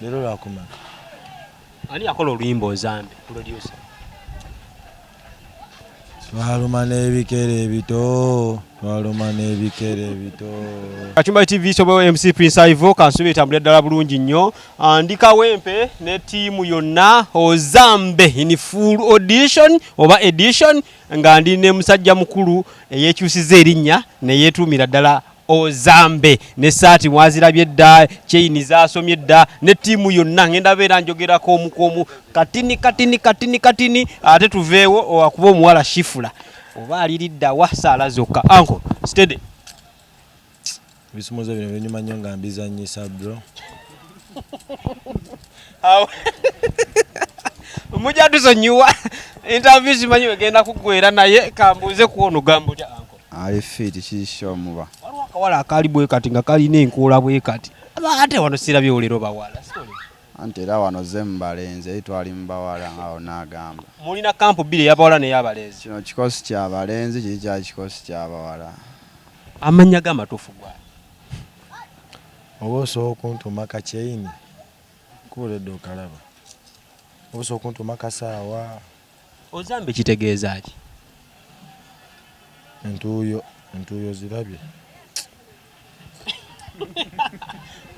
Lero lwakumala. Ani akola oluyimba Ozambe producer? Twaluma n'ebikere ebito. Twaluma n'ebikere ebito. Kachumba TV sobo MC Prince Ivo kansubi tambulira ddala bulungi nnyo. Andika Wempe ne tiimu yonna Ozambe in full audition oba edition nga ndi ne musajja mukulu eyekyusiza erinnya ne yeetuumira ddala Ozambe ne saati mwazirabye dda chain zasomye dda ne tiimu yonna ngenda beera njogerako omukomu katini ate tuveewo akuba omuwala Shifula oba aliridda wa saala zokka anko steady Bisumuzo bino binyuma nnyo nga mbizannyisa bro. Mujja tusonyiwa interview simanyi wegenda kuggwera naye kambuuze kuono gambo tya anko. Ali fit kisho muba. Waliwo akawala akali bwe kati nga kalina enkoola bwe kati. Ate wano sirabye olero bawala. Ante era wano zembalenze itwali mbawala awo n'agamba. Mulina kampu bbiri ey'abawala n'ey'abalenzi. Kino kikosi ky'abalenzi kiri kya kikosi ky'abawala. Amannya g'amatuufu gwa. Oba osobola okuntuma kakyeyini kubuledde okalaba. Oba osobola okuntuma kasaawa. Ozambe kitegeeza ki? Entuuyo zirabye.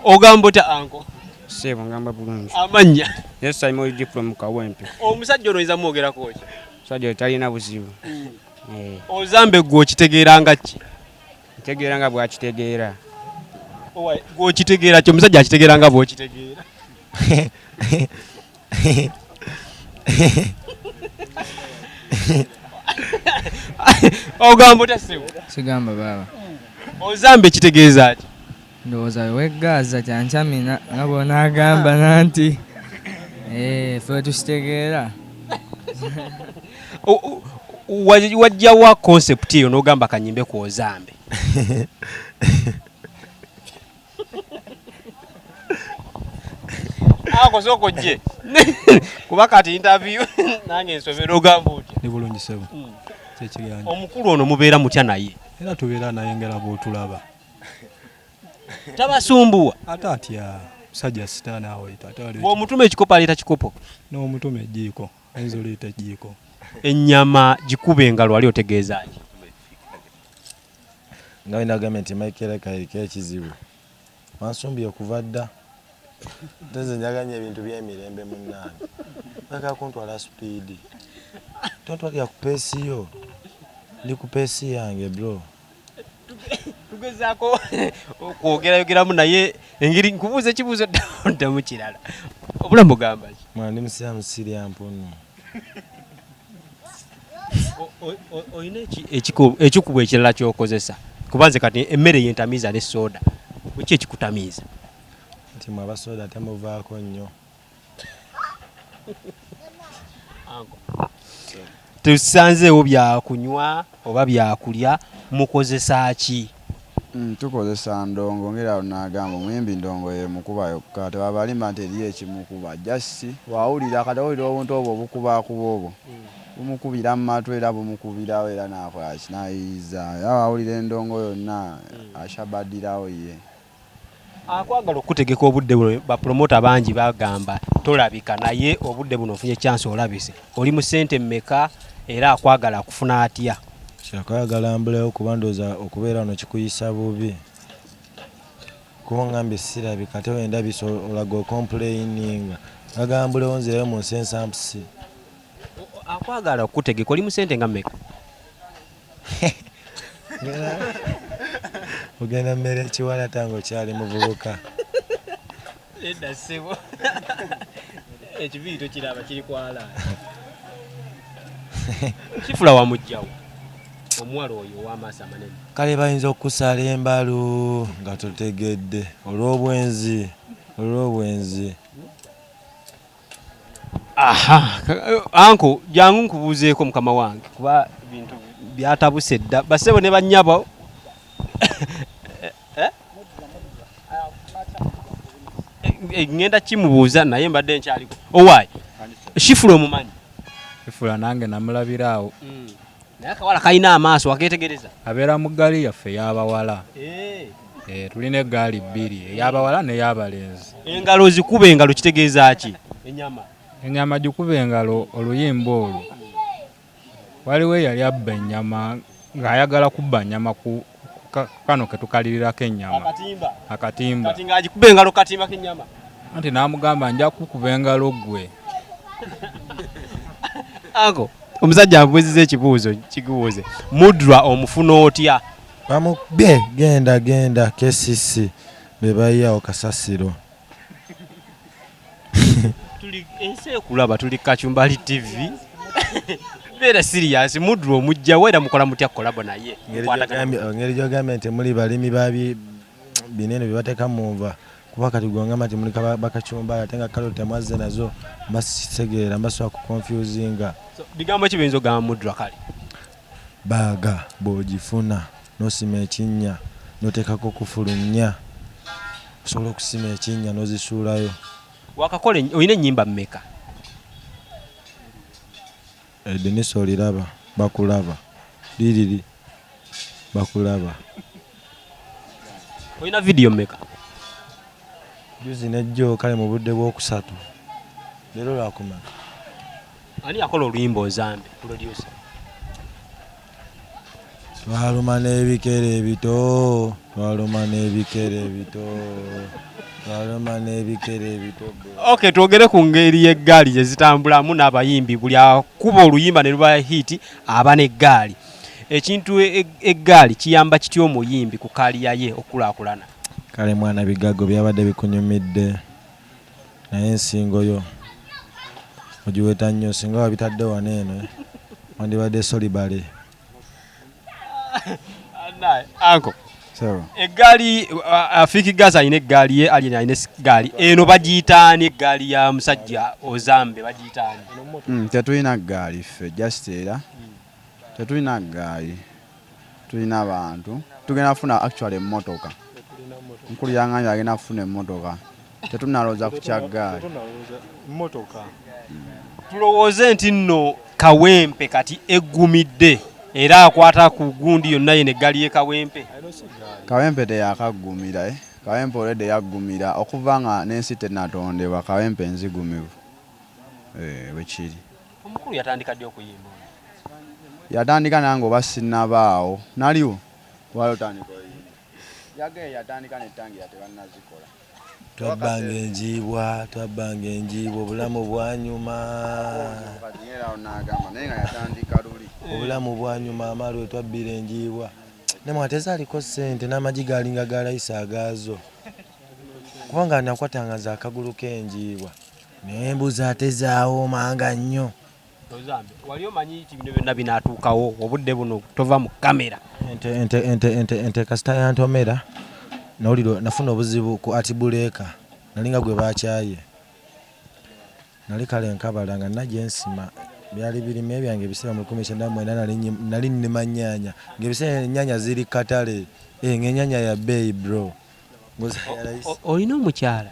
Ogamba otya anko? Sebo ngamba bulungi. Amannya. Yes, Simon diploma ka Wempe. Omusajja ono oyinza mwogerako ki? Sajja talina buzibu. Ozambe gwe okitegeeranga ki? Kitegeera nga bw'akitegeera. Gwe okitegeera ki? Omusajja akitegeera nga bw'okitegeera. Ogamba otya sebo? Sigamba baba. Ozambe kitegeeza ki? Ndowooza weggaaza kyancamina nga bw'onaagamba nanti ffe tukitegeera. Wajjawa concept eyo n'ogamba kanyimbe ku Ozambe? Ako soko gye. Kuba kati interview nange nsomera ogamba otya? Ni bulungi sebo. Kyekiganja. Omukulu ono mubeera mutya naye? Era tubeera naye ngera bw'otulaba. Tabasumbuwa? Ate atya musajja sitaani awo yita. Bw'omutuma ekikopo aleeta kikopo? N'omutuma ejjiiko. Ayinza oleeta ejjiiko. Ennyama gikube engalo wali otegeeza ki? Nga bwe nagambye nti Michael Kayirika ekizibu. Wansumbye okuva dda. Nze njaganya ebintu by'emirembe munnange. Baka kuntwala speed. Tontwalira ku peesi yo. Ndi ku peesi yange bro. Tugezaako okwogeramu naye engeri nkubuuza ekibuuzo ddamu kirala. Obulamu bugamba ki? Mwana ndi musiraamu sirya mpunu. Oyina ekikubo ekirala ky'okozesa? Kuba nze kati emmere yentamiiza ne soda. Bweki ekikutamiiza? Nti mwe abasoda temuvaako nnyo. Tusanzeewo byakunywa oba byakulya mukozesa ki? Tukozesa ndongo ngera n'agamba omuyimbi ndongo ye mukuba yokka tebabalima nti eriyo ekimukuba jasi wawulira kati owulira obuntu obwo obukubakuba obwo bumukubira mu matwe era bumukubirawo era n'akola kinayiza wawulira endongo yonna ashabadirawo ye. Akwagala okutegeka obudde buno bapromota bangi bagamba tolabika naye obudde buno ofunye chance olabise. Oli mu ssente mmeka era akwagala akufuna atya? Kyakwagala mbulewo kuba ndowooza okubeera wano kikuyisa bubi. Kuba ngambye sirabika ate wenda biso olaga ocomplaininga. Agamba mbulewo nzireyo mu nsensampusi. Akwagala okutegeka oli mu ssente nga mmeka? Ogenda mmere ekiwala tango kyali muvubuka. Edda ssebo. Ekibiito kiraba kiri kwala. Kifula wa mujjawo. Omuwala oyo ow'amaaso amanene. Kale bayinza okusala embalu nga totegedde olw'obwenzi. Aha, anko jangu nkubuuzeeko mukama wange kuba ebintu byatabuse dda basebo ne bannyabo. Ngenda kimubuuza naye mbadde nkyaliko. Owaayi Shifula omumanyi? Shifula nange namulabira awo. Naye akawala kalina amaaso akeetegereza. Abeera mu ggali yaffe y'abawala. tulina eggaali bbiri ey'abawala n'ey'abalenzi. Engalo zikuba engalo kitegeeza ki? Ennyama gikuba engalo oluyimba olwo. Waliwo eyali abba ennyama ng'ayagala kubba nnyama ku kano ke tukalirirako ennyama. Akatimba. Kati ng'agikuba engalo katimba k'ennyama. Anti n'amugamba nja kukuba engalo ggwe. Ako omusajja ambuuziza ekibuuzo kigubuuze. Mudra omufuna otya? Bamubye genda KCC be bayiyawo kasasiro. Tuli ensi ekulaba tuli Kachumbali TV. Beera serious Mudra omujja wera mukola mutya kolabo naye. Ngeri gyogambye nti muli balimi babi binene bye bateeka mu nva. Kuba kati gwongamba nti muli bakachumba ate nga kalo temwazze nazo mbasisegeera mbaswa ku confusinga. Bigambo ki biyinza ogamba Mudra kale? Baaga bw'ogifuna n'osima ekinnya n'oteekako kufulumya osobola okusima ekinnya n'ozisuulayo. Wakakola olina ennyimba mmeka? Denise oliraba bakulaba liriri bakulaba. Olina video mmeka? Juzi nejjo kale mu budde bw'okusatu leero lwakumala. Ani yakola oluyimba Ozambe producer? Twaluma n'ebikere ebito, twaluma n'ebikere ebito, twaluma n'ebikere ebito. Okay, twogere ku ngeri y'eggaali gye zitambulamu n'abayimbi buli akuba oluyimba ne luba hiti aba n'eggaali. Ekintu eggaali kiyamba kityo omuyimbi ku kaliya ye okulaakulana? Kale mwana bigago byabadde bikunyumidde naye ensingo yo ogiweta nnyo singa wabitadde wano eno wandibadde solibale. Anko So, eggaali Afiki Gaza alina eggaali ye Alien alina eggaali eno bagiyitaani eggaali ya musajja Ozambe bagiyitaani? tetulina ggaali ffe just era tetulina ggaali tulina abantu tugenda kufuna actually emmotoka nkulu yanganya agenda kufuna emmotoka tetunalooza ku kya ggaali. Tulowooze nti nno Kawempe kati eggumidde era akwata ku gundi yonna yene eggaali ye Kawempe. Kawempe teyakaggumira Kawempe olwedde yaggumira okuva nga n'ensi tennatondebwa Kawempe nzigumivu bwe kiri. Omukulu yatandika ddi okuyimba? Yatandika nange oba sinnabaawo naliwo wali otandika oyimba yatandika n'ettangira tebannazikola. Twabbanga enjiibwa obulamu bwanyuma. Naye nga yatandika luli Obulamu bwanyuma amalwe twabbira enjiibwa nemwe tezaaliko ssente n'amagi gaalinga galayisa agaazo kubanga nakwatangaza akagulu k'enjiibwa nembuza atezaawo manga nnyo. Ozambe wali omanyi ti bino byonna binaatuukawo obudde buno tova mu kamera? Ente kasita yantomera nawulira nafuna obuzibu ku Atibuleeka nalinga gwe bakyaye nali kale nkabala nga najja ensima byali birime byange ebiseera mu 1990 nali nnima nnyaanya ng'ebiseera ennyaanya ziri katale ng'ennyanya ya bbeeyi bro. Olina omukyala?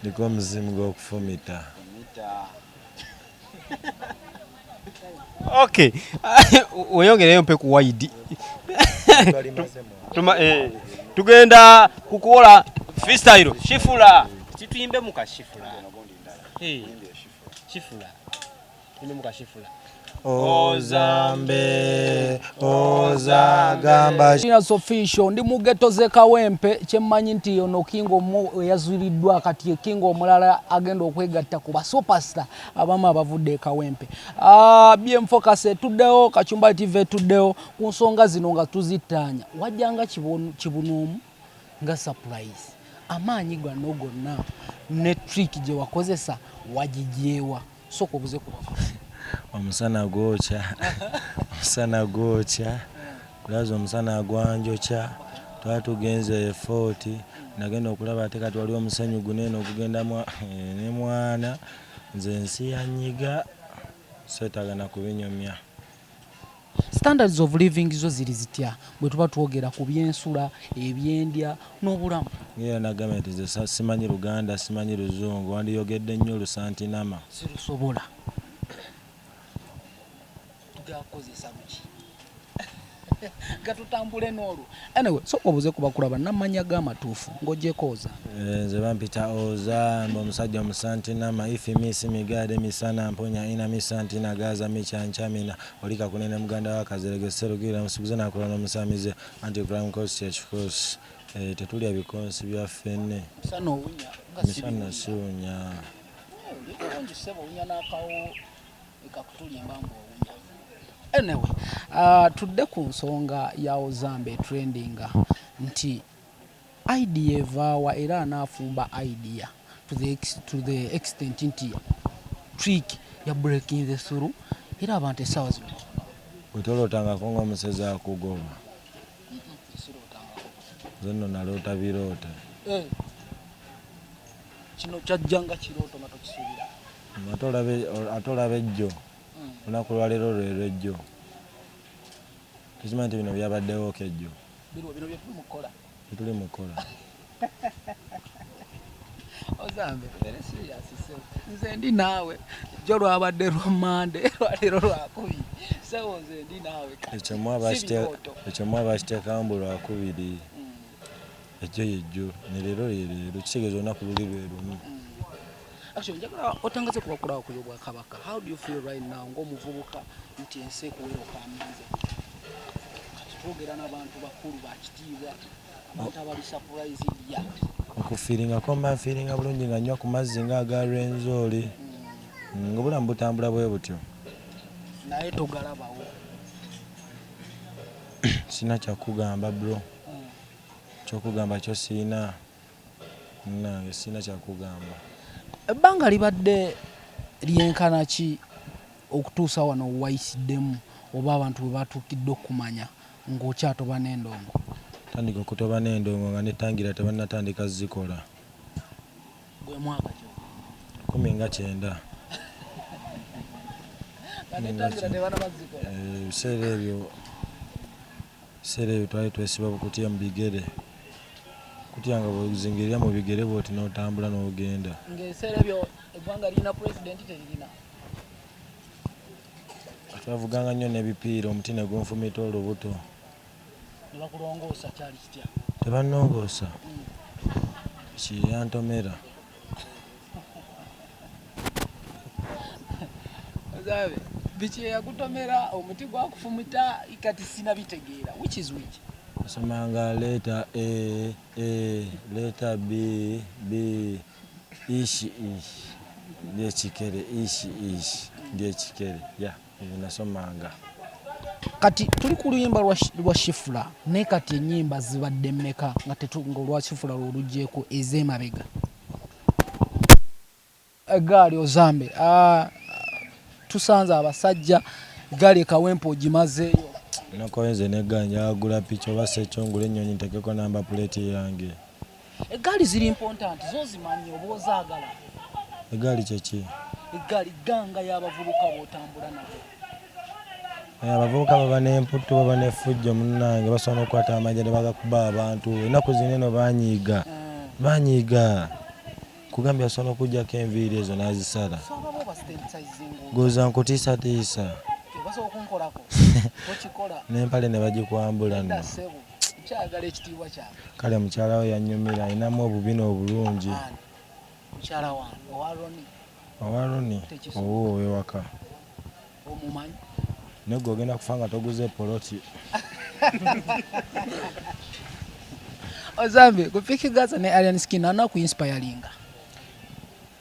Ndiko omuzimu gw'okufumita. Okay. Weyongereyo mpe ku wide. Tugenda kukola freestyle shifula. Kituyimbe muka shifula. Shifula. Tuyimbe muka shifula. Ozambe ozagamba official ndi mu ghetto ze Kawempe kyemmanyi nti ono Kingo mu yazuliddwa kati Kingo omulala agenda okwegatta ku superstar abamu abavudde Kawempe. BM Focus tuddewo Kachumbali TV tuddewo ku nsonga zino nga tuzittaanya wajjanga kibunoomu nga surprise amaanyi gano gonna ne trick gye wakozesa wagijyewa soko obuze ku omusana gwokya omusana gwokya lazo omusana gwanjokya twatugenze efoti nagenda okulaba ate kati waliwo omusenyu guneeno okugenda ne mwana nze ensi yanyiga seetagana kubinyomya. Standards of living zo ziri zitya bwe tuba twogera ku byensula ebyendya n'obulamu? Ngera nagamba nti nze simanyi Luganda simanyi Luzungu wandiyogedde nnyo Lusantinama sirusobola tugakozesa buki gatutambule n'olwo anyway so obuze kubakulaba namanya g'amatuufu ng'ogyeko Ozambe nze bampita Ozambe omusajja omusantinama ifi misi migade misana mponya ina misantina gaza michanchamina olika kunene muganda wa kazeregesero gira musiguze nakola n'omusamize anti crime cost ekikosi tetulya bikonsi byaffe nne sana owunya misana siwunya olungi sebo owunya n'akawo ekakutulimba mbu owunya anyway tudde ku nsonga ya Ozambe trendinga nti idea evaawa era anaafumba idea to the extent nti trick ya breaking the through era abantu essaawa zino bwetolotangako ng'omusezi akugoba zenno naloota biroote kino kyajjanga kirooto nga tokisuubira ate olaba ejjo olunaku lwaleero lwelwejjo tukimanyi nti bino byabaddewo kejjo bino tuli mukola Ozambe very serious nze ndi naawe jjo lwabadde lwa Mande lwaleero lwakubiri sewo nze ndi naawe ekyo mwaba kiteekamu mbu lwakubiri ejjo yejjo ne leero leero kitegeeza olunaku luli lwe lumu actually njagala otangaze kubakulawo ku Obwakabaka how do you feel right now ng'omuvubuka nti ensi ekuweera okaminze kati twogera n'abantu bakulu bakitiibwa abantu abali surprise ya okufiiringako mba nfiiringa bulungi nga nnywa ku mazzi ng'aga Rwenzori ng'obulamu butambula bwe butyo naye togalabawo sina kyakugamba bro kyokugamba kyo siina nange siina kyakugamba ebbanga libadde lyenkana ki okutuusa wano wayisiddemu oba abantu bwe batuukidde okumanya ng'okyatoba n'endongo tandika okutoba n'endongo nga netangira tebannatandika zikola gwe mwaka kyo 19 ebiseera ebyo twali twesiba bukutya mu bigere kutya nga bwezingirira mu bigere bwoti n'otambula n'ogenda ng'ebiseera ebyo eggwanga lirina pulezidenti teririna twavuganga nnyo n'ebipiira omuti ne gunfumita olubuto ne bakulongoosa kyali kitya tebannongoosa kiyantomera Ozambe biki eyakutomera omuti gwakufumita kati sina bitegeera which is which osomanga leeta leeta b ishi lyekikere ishi lyekikere ya ebyo nasomanga kati tuli ku luyimba lwa Shifula naye kati ennyimba zibadde mmeka nga olwa Shifula lwoluggyeko ez'emabega egaali Ozambe tusanze abasajja egaali ekawempe ogimazeeyo nakoyenze neganja agula picha oba sekyongula ennyonyi ntekeko namba plate yange egaali ziri important zo zimanyi oba ozaagala egaali kyeki egaali ganga y'abavubuka b'otambula nabo abavubuka baba n'emputtu baba n'effujjo munnange basobola okukwata amajja ne bagakuba abantu ennaku zino eno banyiiga kugambya asobola okugyako enviiri ezo n'azisala goza nkutiisatiisa n'empale ne bagikwambula nno kale mukyala we yannyumira ayinamu obubina obulungi owaroni owo ewaka negwe ogenda kufa nga toguze poloti Ozambe kupiki Gaza ne Alien Skin anaku inspiringa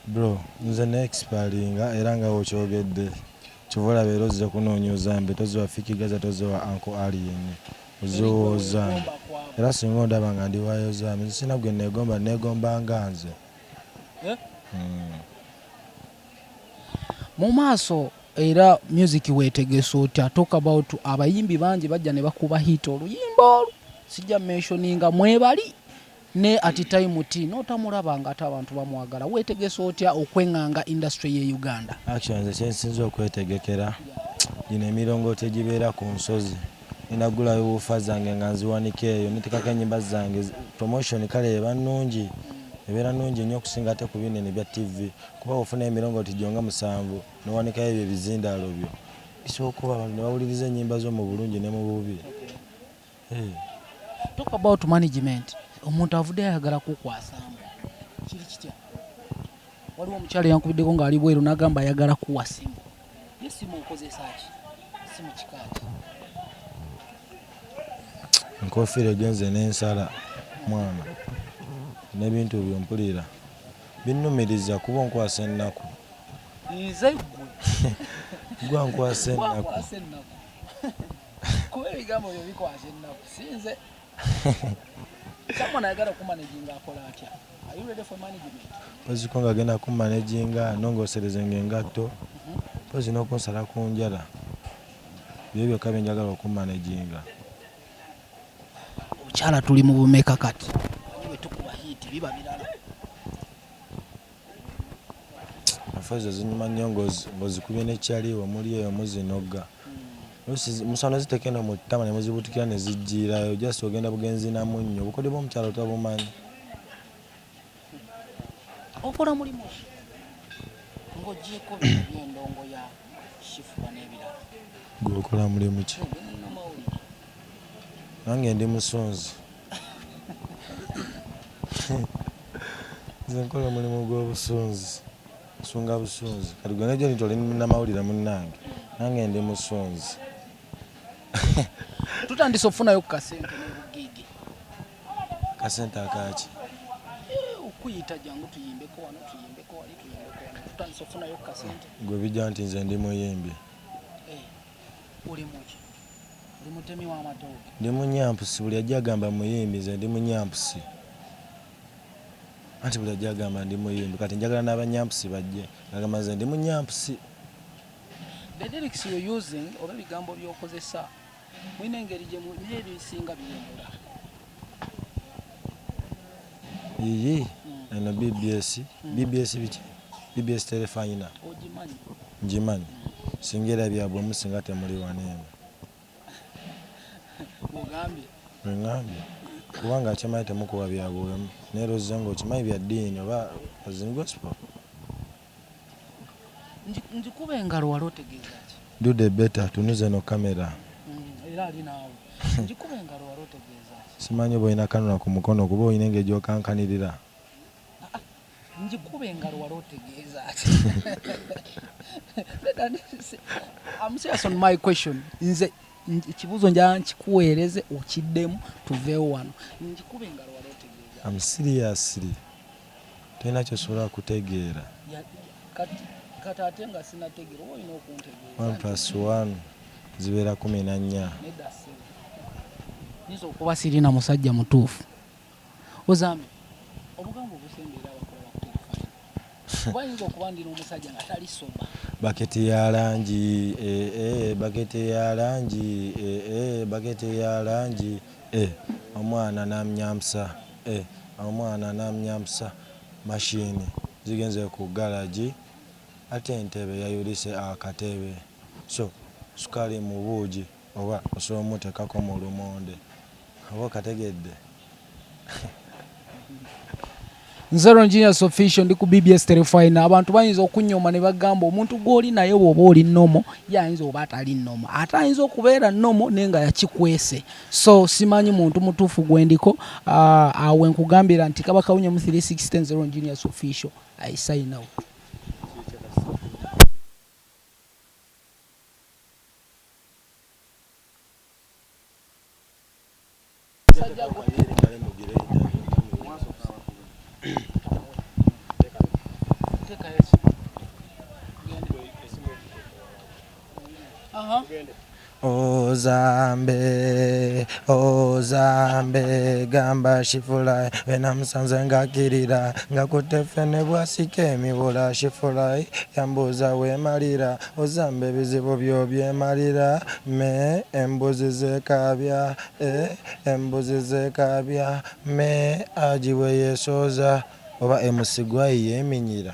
bro nze ne expiringa era nga wokyogedde kivola beero zze kunoonya Ozambe toziwa Fiki Gaza toziwa Uncle Alien oziwa Ozambe era singa ondaba nga ndi wayo Ozambe nze sina gwe negomba nga nze mu maaso era music weetegesa otya talk about abayimbi bangi bajja ne bakuba hit oluyimba olwo sijja mentioninga mwebali ne at time ti notamulaba nga ate abantu bamwagala weetegesa otya okwenganga industry ye Uganda actually nze kyensinza okwetegekera gino emirongooti egibeera ku nsozi ninagulayo buufa zange nga nziwanika eyo netekako ennyimba zange promotion kale eba nnungi ebeera nnungi nnyo okusinga ate ku binene bya TV kuba ofuna emirongooti gyonga 7 nowanikayo ebyo ebizindaalo byo kisobola okuba abantu ne bawuliriza ennyimba zo mu bulungi ne mu bubi Talk about management. Omuntu avudde ayagala kukwasaamu. Kiri kitya? Waliwo omukyala yankubiddeko ng'ali bweru n'agamba ayagala kuwa simu. Ye simu okozesa ki? Simu kikaaki? Enkofiira egenze n'ensala mwana n'ebintu byompulira binnumiriza kuba onkwasa ennaku. Nze ggwe. Gwa nkwasa ennaku. Nkwasa ennaku. Kuba ebigambo byo bikwasa ennaku. Sinze. Someone ayagala kumanaginga akola atya? Are you ready for management? Poziko ng'agenda kumanaginga nongosereze ng'engatto. Pozi n'okunsala ku njala. Byo byokka bye njagala okumanaginga. Omukyala tuli mu bumeka kati. Bwe tukuba hiiti biba birala. Afazo zinyuma nnyo ng'ozikubye n'ekyaliwo muli eyo muzinogga. Musano zitekeno mu ttama ne muzibutikira ne zijjiirayo just ogenda bugenzi na munnyo obukodde bw'omukyala otabumanyi. Okola mulimu ki? Ng'oggyeko bino by'endongo ya shifuba n'ebirala. Gwe okola mulimu ki? Nange ndi musunzi. Nze nkola mulimu gw'obusunzi. Nsunga busunzi. Kati gwe ng'egyo nti oli munnamawulire munnange. Nange ndi musunzi. Tutandise okufunayo ku kasente n'obugiigi. Kasente akaaki? Okuyita jangu tuyimbeko wano tuyimbeko wali tuyimbeko wano. Tutandise okufunayo ku kasente. Gwe bijja nti nze ndi muyimbi. Oli muki? Oli mutemi w'amatooke? Ndi munyampusi. Buli ajja agamba muyimbi nze ndi munyampusi. Anti buli ajja agamba ndi muyimbi. Kati njagala n'abanyampusi bajje. Agamba nze ndi munyampusi. The lyrics you're using oba ebigambo by'okozesa mulina engeri gye ebisinga biyembula. Yiyi eno BBS. BBS biki? BBS telefayina. Ogimanyi? Ngimanyi. Singa erabyabwe musinga temuli waneeno. Ogambye? Ngambye. Kubanga akimanyi temukuwa byabwemu. Neeroze ng'okimanyi bya ddiini oba azini gospel. Njikuba engalo wali otegeeza ki? Do the better tunuze no kamera. Era ali naawe. Njikuba engalo wali otegeeza ki? Simanyi bw'olina kanula ku mukono kuba olina engeri gy'okankanirira. Njikuba engalo wali otegeeza ki? I'm serious on my question. Nze ekibuuzo njala nkikuweereze okiddemu tuveewo wano. Njikuba engalo wali otegeeza. I'm seriously. Tolina ky'osobola kutegeera. Kati ate nga sinategeera oba olina okuntegeeza. 1+1 zibeera 14. Nyiza okuba sirina musajja mutuufu. Ozambe obugambo obusembeera abakola bakutegefayo. Oba yinza okuba ndina omusajja nga tali soba. Baketi ya langi, baketi ya langi, baketi ya langi, omwana namnyamsa, omwana namnyamsa. Mashini zigenze ku garage. Ate entebe yayulise akatebe. So sukali mu buugi oba osobola omuteekako mu lumonde. Oba kategedde. Nzero Genius Official ndi ku BBS Telefine. Abantu bayinza okunyoma ne bagamba omuntu gw'oli naye bw'oba oli nnomo yayinza oba atali nnomo. Ate ayinza okubeera nnomo naye nga yakikwese. So simanyi muntu mutuufu gwe ndiko. Awe nkugambira nti Kabaka Winyomu 360 Nzero Genius Official. I sign out. Ozambe, ozambe, gamba shifulai, wena musanze ngakirira, ngakutefene bwasike emibula shifulai, yambuza wemalira, ozambe bizibu byo byemalira, me embuzi zekabya, embuzi zekabya, me ajiwe yesoza, oba emusigwa yeminyira.